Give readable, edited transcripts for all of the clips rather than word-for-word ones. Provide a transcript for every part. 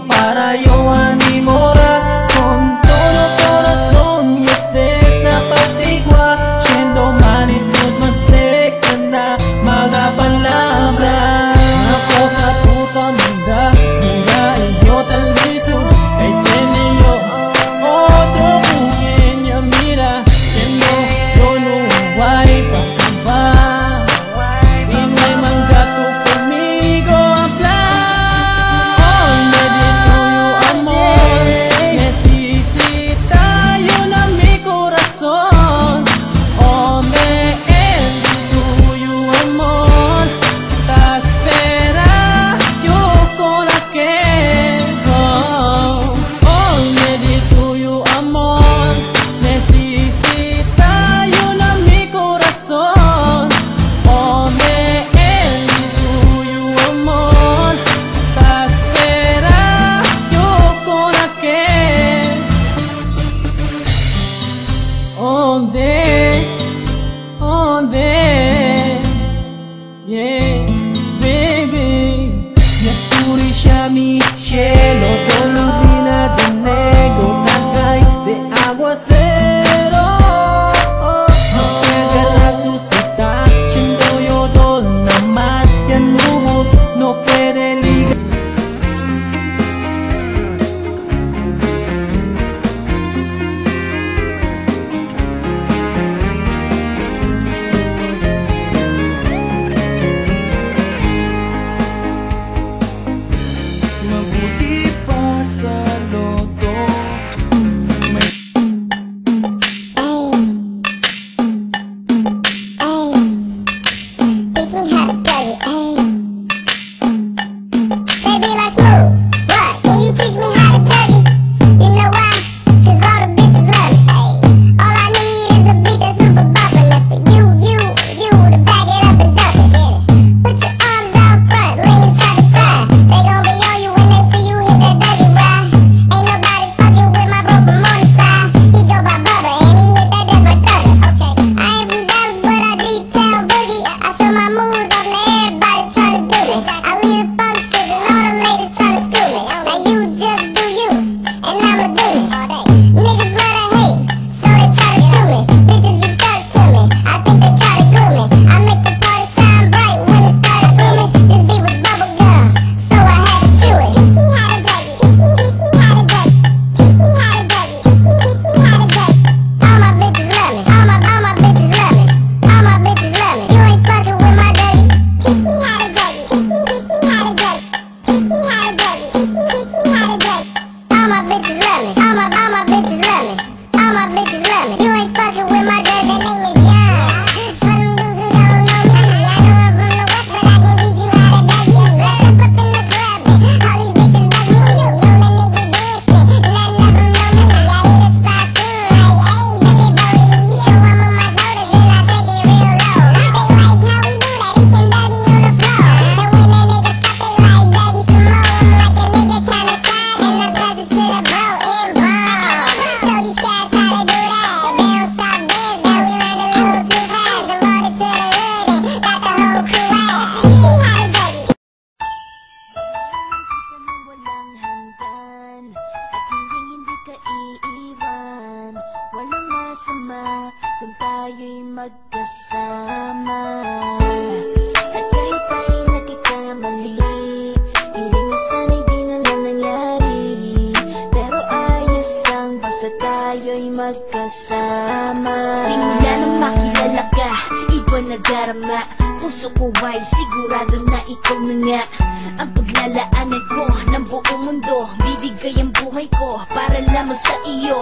para yo animora con todo corazón y usted na pasigua siendo manisod mastek na mga palabra na poca puta manda mira yo tal viso ay tiene yo otro pequeña mira siendo yo no guay pa ba y no hay mangato conmigo hablar oh me dijo yo amor necesita yo na mi corazón oh me tuyo amor te espera yo con aquel oh me dijo yo amor necesita yo na mi corazón oh me tuyo amor te espera yo con aquel yeah, baby. Mi oscurisce mi cielo, dolorina de negro, tagay de aguacero. No puede resucitar, siendo yo don naman, yan lubos, no puede ligar. Mabuti pa sa loto Teach me how to play it, baby, let's move. What? Can you teach me how to play it? You know why? 'Cause all the bitches love it, all I need is a beat that's super bubbling for you to back it up and dump it, Put your arms out front, lean side to side. They gon' be on you when they see you hit that dirty ride. Ain't nobody fucking with my bro from on the side. He go by Bubba and he hit that dance like Thugger. Okay, I ain't from Dallas but I deep town boogie. I show my moves off to everybody tryna do me. I leave the fun shit and all the ladies tryna school me. Now you just do you and I'ma do me all day. Niggas love to hate, so they try to screw me. Bitches be stuck to me, I think they try to glue me. I make the party shine bright when it started booming. This beat was bubble gum, so I had to chew it. Teach me how to bug it, teach me how to bug it. Teach me how to bug it, teach me how to bug it. All my bitches love me, all my bitches love me. All my bitches love me, you ain't fucking with my dirty. Teach me how to bug it, teach me how to bug it. Teach me how to bug it, teach me how to bug it. All my bitches love me, all my bitches love me. All my bitches love me, you ain't fucking with my dirty. The name is Young. For them dudes who don't know me, I know I'm from the West, but I can teach you how to bug it. Let's step up in the club, all these bitches bug me. On the nigga dancing, none of them know me. I hear the spot scream like, hey, baby boy. So I'm on my shoulders and I take it real low. They like how we do that, he can dirty on the floor. And when the niggas stop, they like dirty some more. I'm like a nigga kinda tired and I'm buzzing to the bro and bro. Show these cats how to do that. Bounce out dance, now we learned a little too fast. And brought it to the hood and got the whole crew out. Teach me how to bug it. Walang hanggan at hindi ka iiwan. Walang masama kung tayo'y magkasama. At kahit tayo'y nagkakamali, hiling na sana'y di na lang nangyari. Pero ayos ang basta tayo'y magkasama. Simula nang makilala ka, iba na darama. Puso ko ay sigurado na ikaw na nga ang paglalaanan ko ng buong mundo. Bibigay ang buhay ko para lamang sa iyo.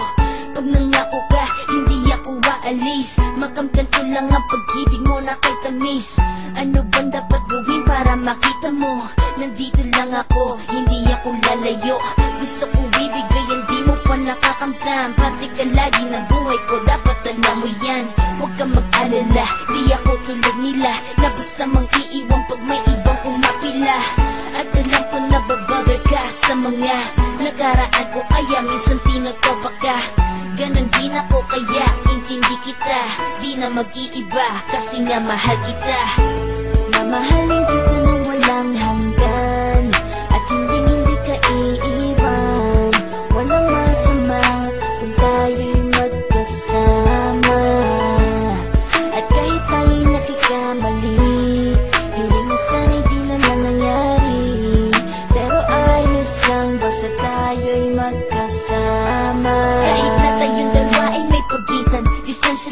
Pag nangako ka, hindi ako aalis. Makamtan ko lang ang pag-ibig mo na kay tamis. Ano bang dapat gawin para makita mo? Nandito lang ako, hindi ako lalayo. Gusto ko bibigay ang di mo pa nakakamtan. Parte ka lagi ng buhay ko, dapat alam mo yan. Huwag kang mag-alala, di ako tulad nila na basta mang iiwan pag may ibang umapila. At alam ko na babother ka sa mga nakaraan ko, kaya minsan tinatawa ka. Ganon din ako kaya intindi kita. Di na mag-iiba kasi nga mahal kita. Mamahalin kita ng walang hanggan at hindi ka iiwan.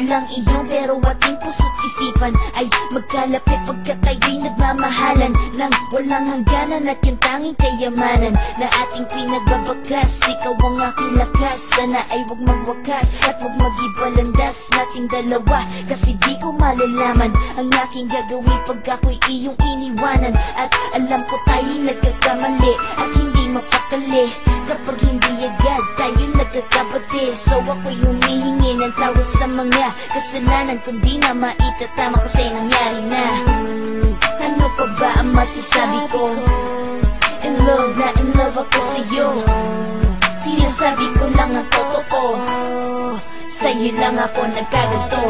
lang iyong pero ating puso't isipan ay magkalapit pagkat tayo'y nagmamahalan nang walang hangganan at yung tanging kayamanan na ating pinagbabagas. Ikaw ang aking lakas, sana ay huwag magwakas at huwag mag-ibalandas nating dalawa, kasi di ko malalaman ang aking gagawin pag ako'y iyong iniwanan. At alam ko tayo'y nagkakamali at hindi mapakali kapag hindi agad tayo'y nagkakabati. So ako'y humihingi ng tawad sa mga kasalanan kung di na maitatama kasi nangyari na. Ano pa ba ang masasabi ko? In love na in love ako sa'yo. Sinasabi ko lang ang totoo, sa'yo lang ako nagkaganto.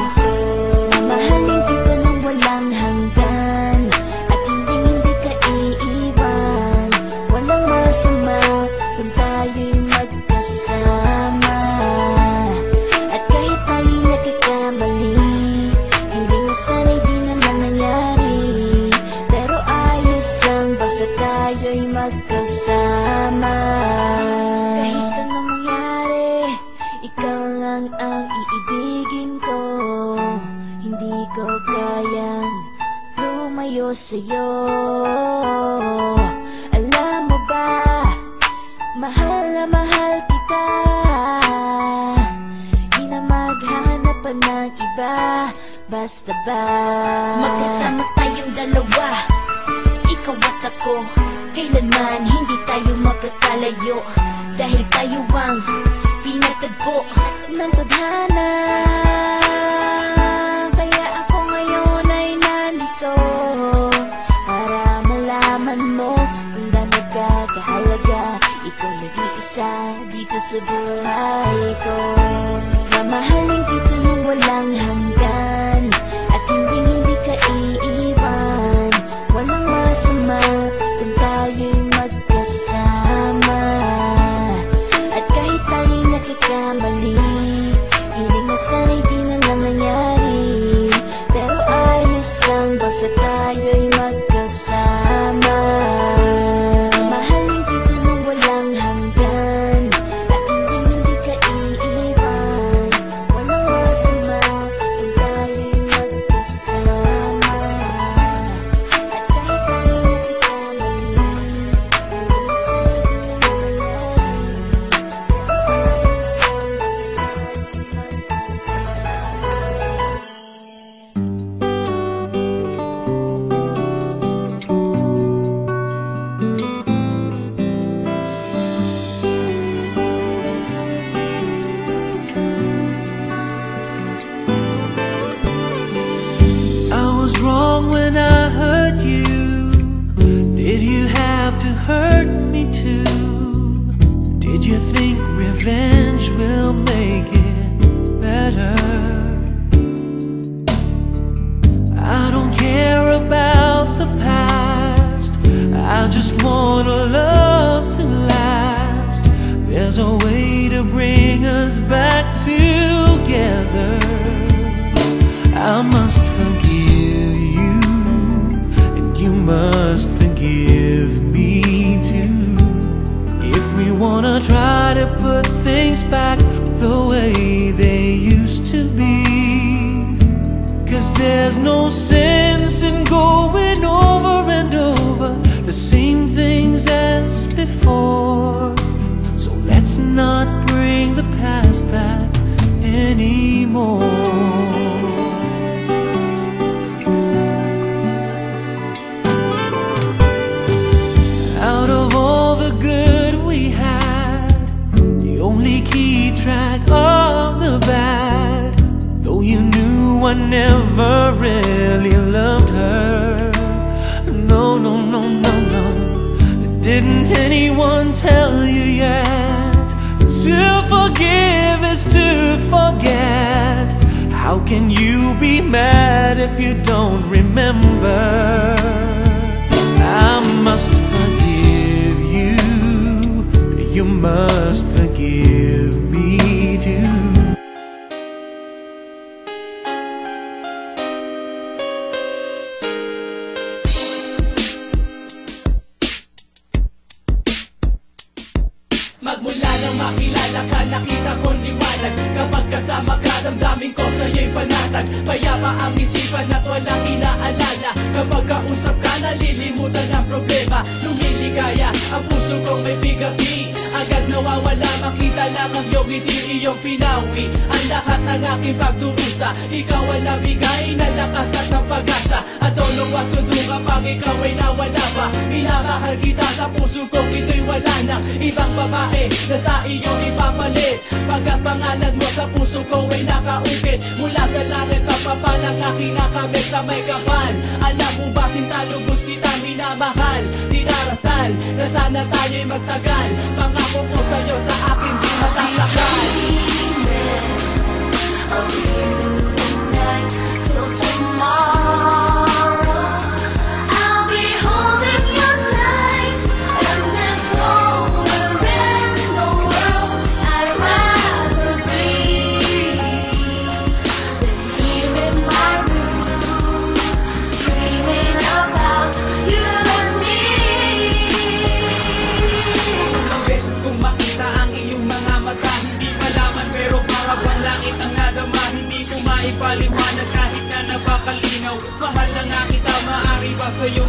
Mamahalin kita nang walang hanggan at hindi ka iiwan. Walang masama kung tayo'y magkasama. At kahit tayo'y nagkakamali, hiling na sana'y di na lang nangyari. Pero ayos lang basta tayo'y magkasama. Kahit anong mangyari, ikaw lang ang iibigin ko. Hindi ko kayang lumayo sa'yo. Alam mo ba, mahal na mahal kita. Di na maghanap pa ng iba. Basta ba magkasama tayong dalawa, ikaw at ako, kailanman hindi tayo magkakalayo. Dahil tayo ang pinagtagpo ng tadhana. Kaya ako ngayon ay nandito para malaman mo kung gaano ka kahalaga. Ikaw nag-iisa dito sa buhay ko. Mamahalin kita nang walang hanggan at hindi ka iiwan. Walang masama kung tayo'y magkasama. At kahit tayo'y nagkakamali, hiling na sana'y di na lang nangyari. Pero ayos lang basta tayo'y magkasama. Mahalin kita nang walang hanggan at hindi ka iiwan. Walang masama kung tayo'y magkasama. At kahit tayo'y nagkakamali, hiling na sana'y di na lang nangyari. I was wrong when I hurt you. Did you have to hurt me too? Did you think revenge will make it better? I don't care about the past, I just want a love to last. There's a way to bring us back together. I must forgive you, and you must forgive me too. If we wanna try to put things back the way they used to be. 'Cause there's no sense in going over and over the same things as before. So let's not bring the past back anymore. Out of all the good we had, you only keep track of the bad. Though you knew I never really loved her. No, no, no, no, no. Didn't anyone tell you yet? To forgive is to forget. How can you be mad if you don't remember? I must forgive you, you must forgive me too. Magmula nang makilala ka, nakita ko'ng liwanag. Kapag kasama ka, damdamin ko sa'yo'y panatag. Payapa ang isipan at walang inaalala. Kapag kausap ka, nalilimutan ang problema. Lumiligaya, ang puso kong may bigati. Agad nawawala, makita lang ang iyong ngiti, iyong pinawi ang lahat ng aking pagdurusa. Ikaw ang nabigay ng lakas at ng pag-asa. At todo at tundo kapag ikaw ay nawala pa. Minamahal kita sa puso kong ito'y wala nang ibang babae na sa iyo ipapalit. Pagkat pangalan mo sa puso ko ay nakaukit. Mula sa langit papapal ang aking nakamit sa may kapal. Alam mo ba sinta, lubos kita minamahal. Dinarasal na sana tayo'y magtagal. Pangako ko sa'yo sa akin di matatakal. Of you tonight till tomorrow. I'll be holding you tight in this world. Where in the world I'd rather be than here in my room, dreaming about you and me. Ilang beses kong makita ang iyong mga mata. Hindi malaman pero parang ang langit ang nadama. Hindi ko maipaliwanag kahit na napakalinaw. Mahal na nga kita, maari ba sa'yo